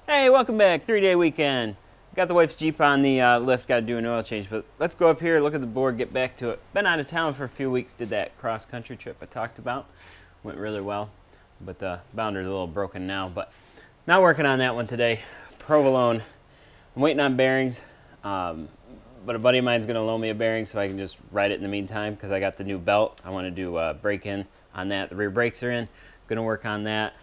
Hey, welcome back. 3-day weekend. Got the wife's Jeep on the lift, got to do an oil change, but let's go up here, look at the board, get back to it. Been out of town for a few weeks, did that cross-country trip I talked about. Went really well, but the bounder's a little broken now, but not working on that one today. Provolone. I'm waiting on bearings, but a buddy of mine's going to loan me a bearing so I can just ride it in the meantime because I got the new belt. I want to do a break-in on that. The rear brakes are in. Going to work on that.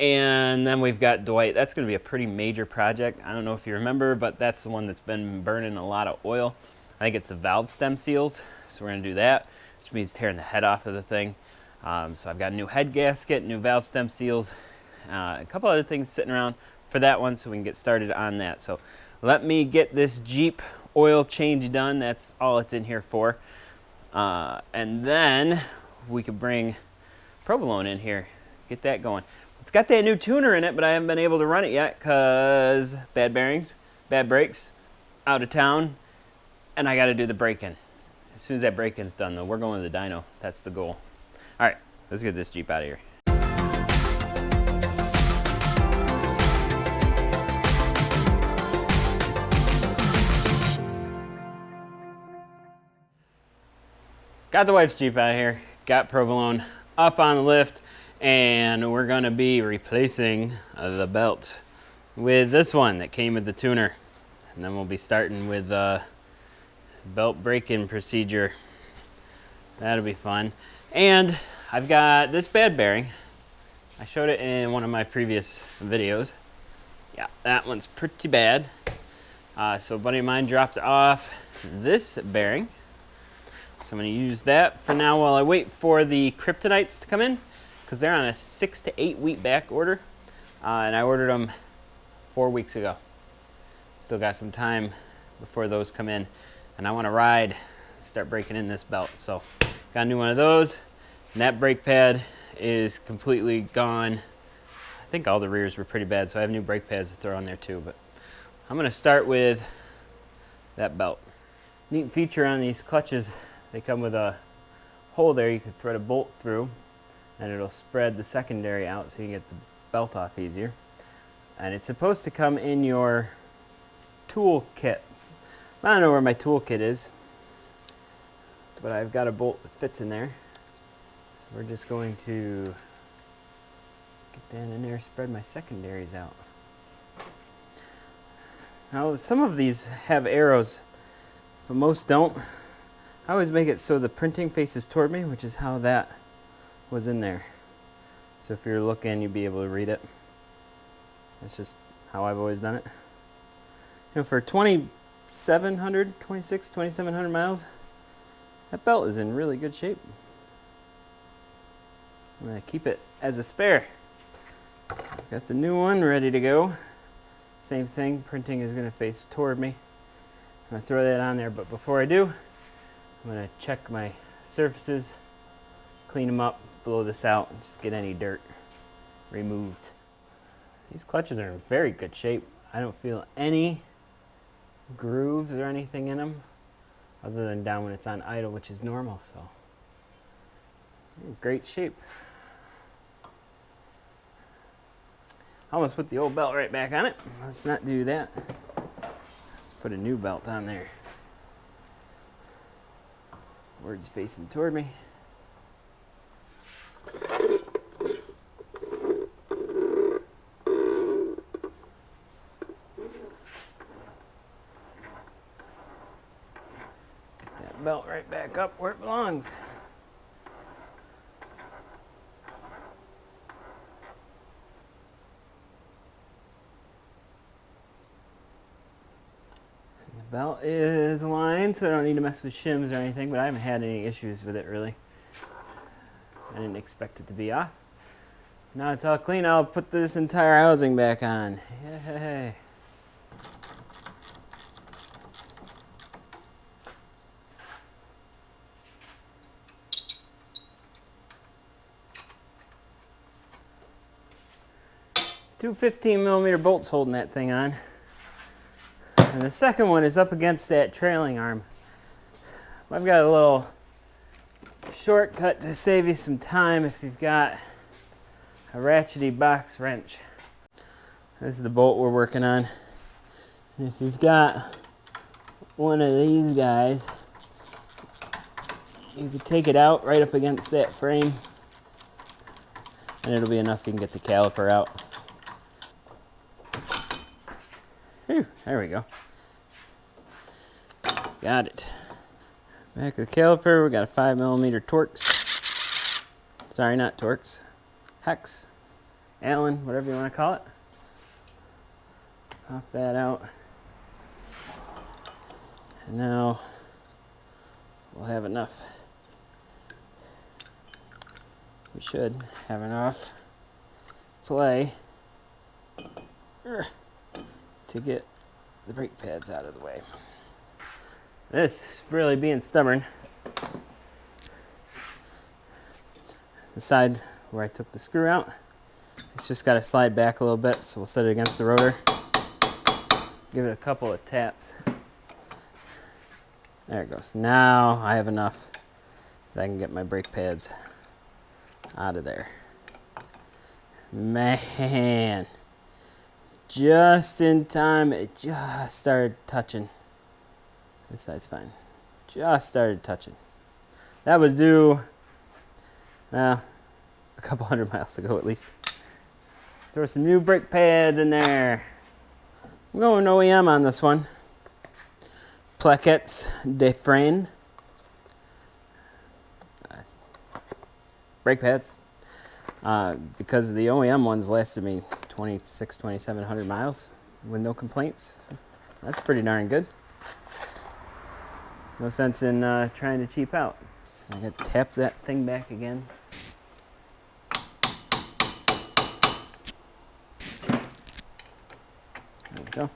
And then we've got Dwight. That's going to be a pretty major project. I don't know if you remember, but that's the one that's been burning a lot of oil. I think it's the valve stem seals. So we're going to do that, which means tearing the head off of the thing. So I've got a new head gasket, new valve stem seals, a couple other things sitting around for that one so we can get started on that. So let me get this Jeep oil change done. That's all it's in here for. And then we could bring provolone in here, get that going. It's got that new tuner in it, but I haven't been able to run it yet because bad bearings, bad brakes, out of town, and I got to do the break-in. As soon as that break-in's done, though, we're going to the dyno. That's the goal. All right, let's get this Jeep out of here. Got the wife's Jeep out of here, got provolone up on the lift, and we're going to be replacing the belt with this one that came with the tuner. And then we'll be starting with the belt break-in procedure. That'll be fun. And I've got this bad bearing. I showed it in one of my previous videos. Yeah, that one's pretty bad. So a buddy of mine dropped off this bearing. So I'm going to use that for now while I wait for the kryptonites to come in, because they're on a 6 to 8 week back order, and I ordered them 4 weeks ago. Still got some time before those come in, and I want to ride, start breaking in this belt. So got a new one of those, and that brake pad is completely gone. I think all the rears were pretty bad, so I have new brake pads to throw on there too, but I'm going to start with that belt. Neat feature on these clutches, they come with a hole there you can thread a bolt through, and it'll spread the secondary out so you can get the belt off easier. And it's supposed to come in your tool kit. I don't know where my tool kit is, but I've got a bolt that fits in there. So we're just going to get that in there, spread my secondaries out. Now some of these have arrows, but most don't. I always make it so the printing faces toward me, which is how that was in there. So if you're looking, you'll be able to read it. That's just how I've always done it. You know, for 2,700 miles, that belt is in really good shape. I'm going to keep it as a spare. Got the new one ready to go. Same thing, printing is going to face toward me. I'm going to throw that on there, but before I do, I'm going to check my surfaces, clean them up, blow this out, and just get any dirt removed. These clutches are in very good shape. I don't feel any grooves or anything in them other than down when it's on idle, which is normal, so in great shape. Almost put the old belt right back on it. Let's not do that. Let's put a new belt on there. Words facing toward me. Get that belt right back up where it belongs. The belt is aligned, so I don't need to mess with shims or anything, but I haven't had any issues with it really. So I didn't expect it to be off. Now it's all clean, I'll put this entire housing back on. Yay! Two 15mm bolts holding that thing on. And the second one is up against that trailing arm. I've got a little shortcut to save you some time if you've got a ratchety box wrench. This is the bolt we're working on. And if you've got one of these guys, you can take it out right up against that frame, and it'll be enough you can get the caliper out. Whew, there we go. Got it. Back of the caliper, we got a 5mm Torx. Sorry, not Torx. Hex. Allen, whatever you want to call it. Pop that out. And now we'll have enough. We should have enough play to get the brake pads out of the way. This is really being stubborn. The side where I took the screw out, it's just got to slide back a little bit, so we'll set it against the rotor. Give it a couple of taps. There it goes. Now I have enough that I can get my brake pads out of there. Man, just in time, it just started touching. This side's fine. Just started touching. That was due, a couple 100 miles ago at least. Throw some new brake pads in there. I'm going OEM on this one. Plaquettes de frein. Brake pads. Because the OEM ones lasted me 2,700 miles with no complaints. That's pretty darn good. No sense in trying to cheap out. I got to tap that thing back again. There we go.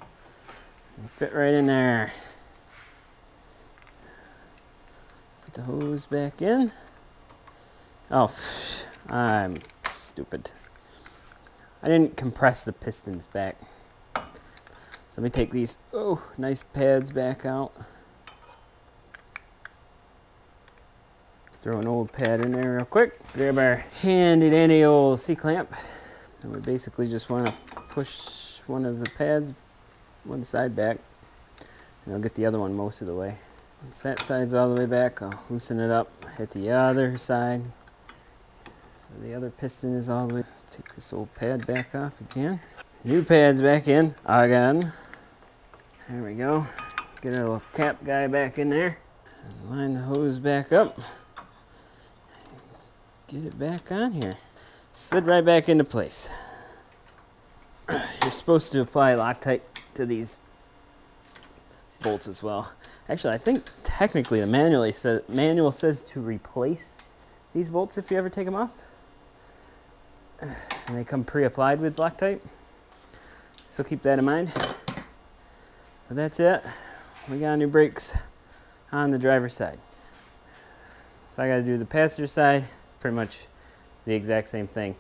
They fit right in there. Put the hose back in. Oh, I'm stupid. I didn't compress the pistons back. So let me take these nice pads back out. Throw an old pad in there real quick. Grab our handy dandy old C-clamp. And we basically just want to push one of the pads one side back. And I'll get the other one most of the way. Once that side's all the way back, I'll loosen it up, hit the other side. So the other piston is all the way. Take this old pad back off again. New pads back in again. There we go. Get our little cap guy back in there. And line the hose back up. Get it back on here. Slid right back into place. You're supposed to apply Loctite to these bolts as well. Actually, I think technically the manual says to replace these bolts if you ever take them off. And they come pre-applied with Loctite. So keep that in mind. But that's it. We got new brakes on the driver's side. So I got to do the passenger side. Pretty much the exact same thing,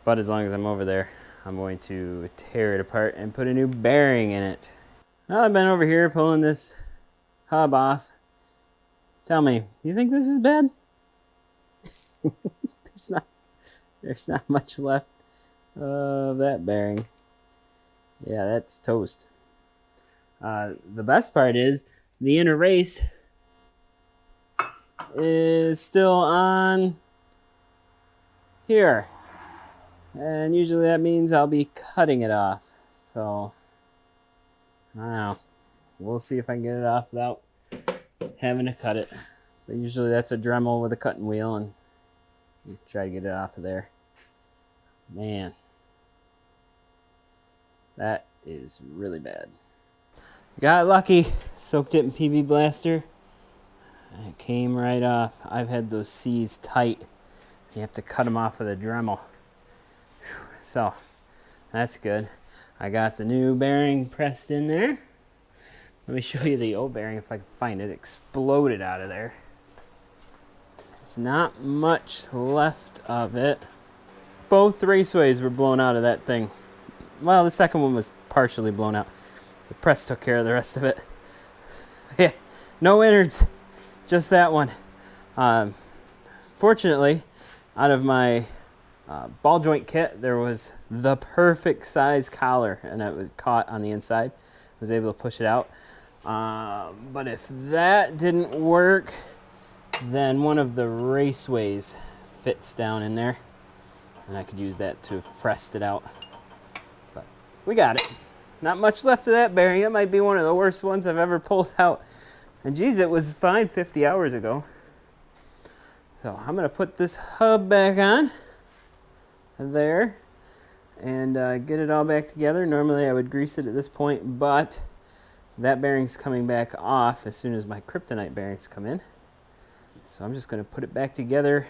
but as long as I'm over there, I'm going to tear it apart and put a new bearing in it. Well, I've been over here pulling this hub off. Tell me, you think this is bad? There's not much left of that bearing. Yeah, that's toast. The best part is the inner race is still on here, and usually that means I'll be cutting it off, so I don't know. We'll see if I can get it off without having to cut it, but usually that's a Dremel with a cutting wheel, and you try to get it off of there. Man, that is really bad. Got lucky, soaked it in PB Blaster, and it came right off. I've had those C's tight. You have to cut them off with a Dremel. So, that's good. I got the new bearing pressed in there. Let me show you the old bearing if I can find it. It exploded out of there. There's not much left of it. Both raceways were blown out of that thing. Well, the second one was partially blown out. The press took care of the rest of it. Yeah, no innards, just that one. Fortunately, out of my ball joint kit, there was the perfect size collar, and it was caught on the inside. I was able to push it out. But if that didn't work, then one of the raceways fits down in there, and I could use that to have pressed it out. But we got it. Not much left of that bearing. It might be one of the worst ones I've ever pulled out. And geez, it was fine 50 hours ago. So I'm gonna put this hub back on there and get it all back together. Normally I would grease it at this point, but that bearing's coming back off as soon as my kryptonite bearings come in. So I'm just gonna put it back together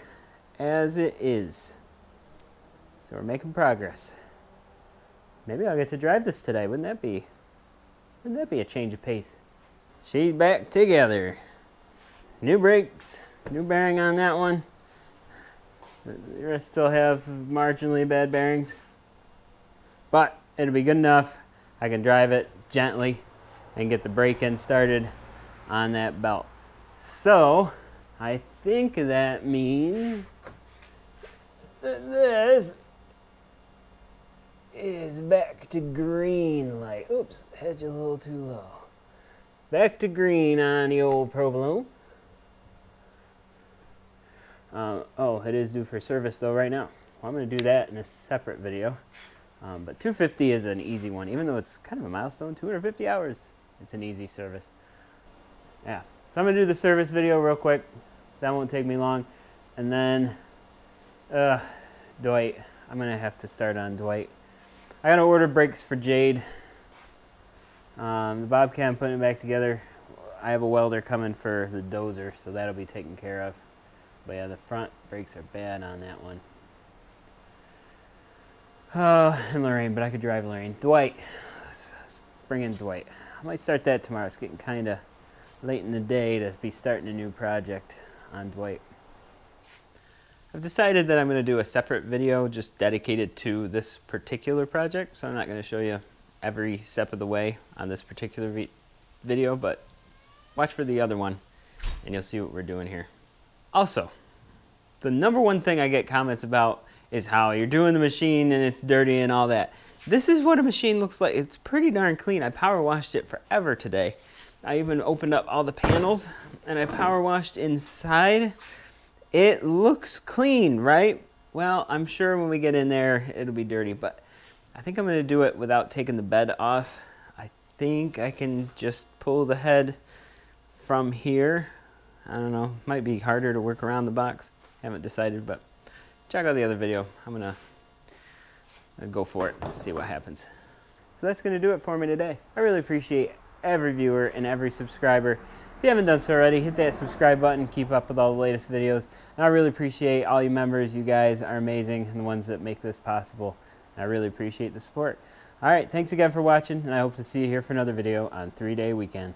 as it is. So we're making progress. Maybe I'll get to drive this today. Wouldn't that be a change of pace? She's back together. New brakes, new bearing on that one. The rest still have marginally bad bearings, but it'll be good enough. I can drive it gently and get the brake-in started on that belt. So I think that means that this is back to green light. Oops, hedge a little too low. Back to green on the old provolone. Oh, it is due for service though right now. Well, I'm going to do that in a separate video. But 250 is an easy one, even though it's kind of a milestone. 250 hours, it's an easy service. Yeah, so I'm going to do the service video real quick. That won't take me long. And then, Dwight. I'm going to have to start on Dwight. I got to order brakes for Jade. The Bobcat, I'm putting it back together. I have a welder coming for the dozer, so that'll be taken care of. But yeah, the front brakes are bad on that one. Oh, and Lorraine, but I could drive Lorraine. Dwight. Let's bring in Dwight. I might start that tomorrow. It's getting kind of late in the day to be starting a new project on Dwight. I've decided that I'm going to do a separate video just dedicated to this particular project, so I'm not going to show you every step of the way on this particular video, but watch for the other one and you'll see what we're doing here. Also, the number one thing I get comments about is how you're doing the machine and it's dirty and all that. This is what a machine looks like. It's pretty darn clean. I power washed it forever today. I even opened up all the panels and I power washed inside. It looks clean, right? Well, I'm sure when we get in there, it'll be dirty, but I think I'm gonna do it without taking the bed off. I think I can just pull the head from here. I don't know, might be harder to work around the box. Haven't decided, but check out the other video. I'm gonna go for it, see what happens. So that's gonna do it for me today. I really appreciate every viewer and every subscriber. If you haven't done so already, hit that subscribe button, keep up with all the latest videos. And I really appreciate all you members. You guys are amazing and the ones that make this possible. I really appreciate the support. All right, thanks again for watching, and I hope to see you here for another video on 3-Day Weekend.